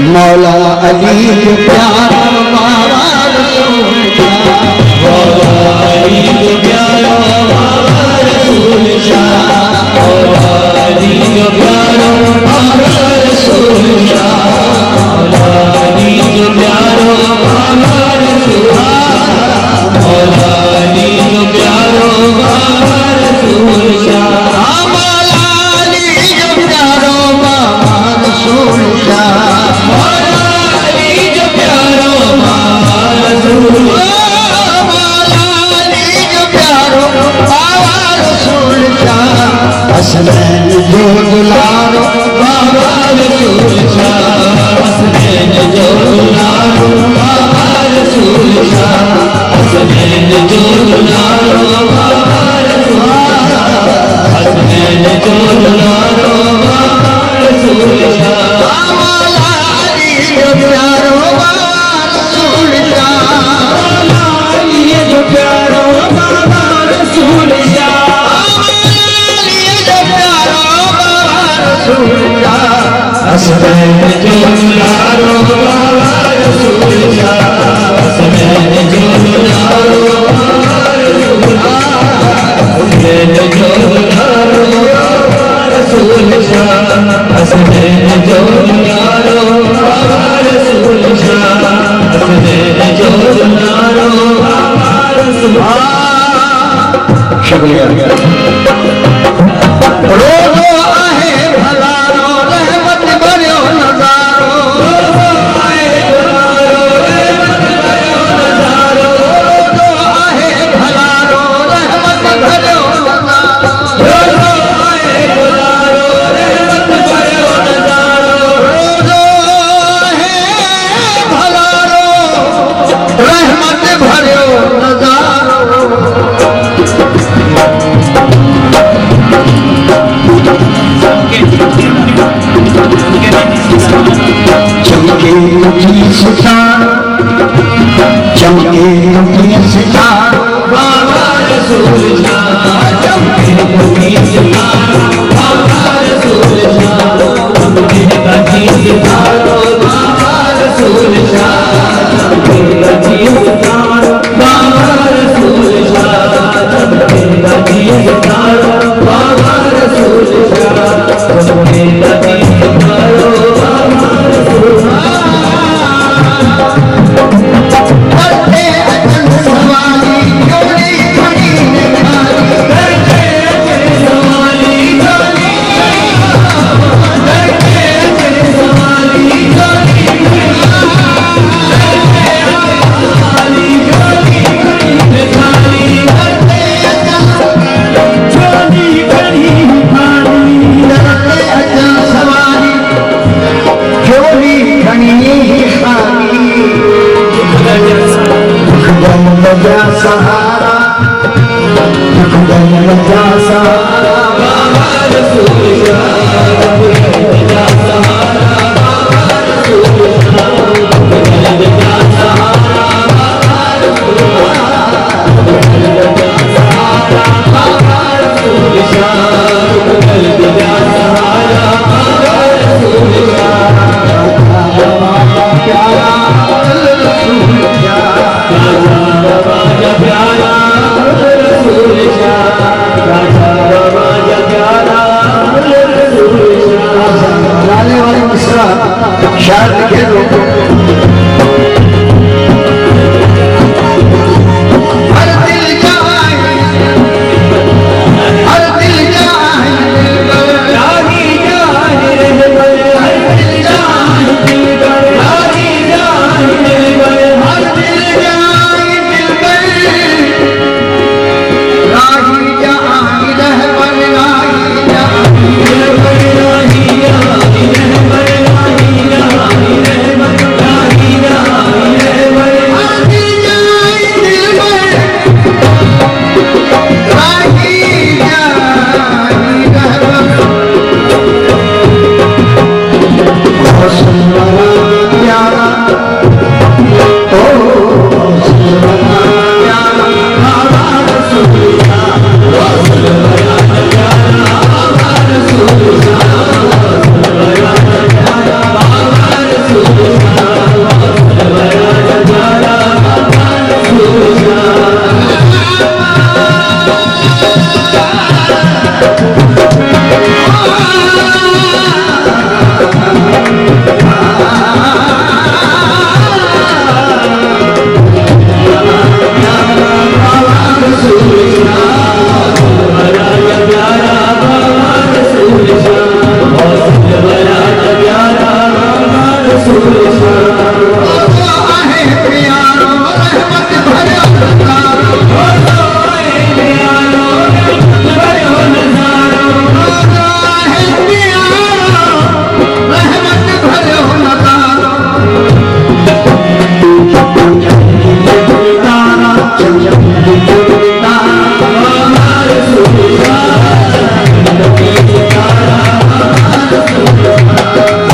मौला अली के प्यारा बाबा रसूल शाह, मौला अली के प्यारा बाबा रसूल शाह, मौला अली के प्यारा बाबा रसूल शाह, मौला अली के प्यारा बाबा रसूल शाह, मौला अली के प्यारा बाबा रसूल शाह, मौला अली के प्यारा बाबा रसूल शाह, मौला अली के प्यारा बाबा रसूल शाह, मौला अली के प्यारा बाबा रसूल शाह, हसनैन जो दुलारो बाबा रसूल शाह, हसनैन जो दुलारो बाबा रसूल शाह, हसनैन जो दुलारो बाबा रसूल शाह, हसनैन जो दुलारो बाबा रसूल शाह, मौला अली के प्यारो बाबा रसूल शाह, मौला अली के प्यारो बाबा रसूल शाह, हसनैन जो दुलारो बाबा रसूल शाह, हसनैन जो दुलारो बाबा रसूल शाह, हसनैन जो दुलारो बाबा रसूल शाह, हसनैन जो दुलारो बाबा रसूल शाह, हसनैन जो दुलारो बाबा रसूल शाह। शुक्रिया। रोज़ो आहे भलारो रहमत भरियो नज़ारो, रोज़ो आहे भलारो रहमत भरियो नज़ारो, रोज़ो आहे भलारो रहमत भरियो नज़ारो, रोज़ो आहे भलारो रहमत भरियो नज़ारो, रोज़ो आहे भलारो रहमत भरियो नज़ारो। चमके की सितारो, चमके की सितारो बाबा रसूल शाह, चमके की सितारो बाबा रसूल शाह, चमके की सितारो बाबा रसूल शाह, चमके की सितारो बाबा रसूल शाह, चमके की सितारो बाबा रसूल शाह, चमके की सितारो बाबा रसूल शाह। करते अचन सवाली जोड़ी खड़ी निखारी, करते अचन सवाली जोड़ी खड़ी, करते अचन सवाली जोड़ी खड़ी, करते अचन सवाली जोड़ी खड़ी निखारी, करते अचन जोड़ी खड़ी निखारी, करते अचन सवाली जोड़ी खड़ी निखारी, लगा सहारा, लगा सहारा बाबा रसूल शाह, लगा सहारा बाबा रसूल शाह, लगा सहारा बाबा रसूल शाह, लगा सहारा बाबा रसूल शाह, लगा सहारा बाबा रसूल शाह, प्यारा रसूल शाह, बाबा प्यारा रसूल शाह, बाबा प्यारा रसूल शाह। गाने वाले मिश्रा शायर लिखे लोगों हर दिल जाए, हर दिल जाए राही जाए, हर दिल जाए राही जाए, हर दिल जाए राही जाए रहबर राही जाए, रहबर राही जाए, रहबर राही जाए, रहबर जाए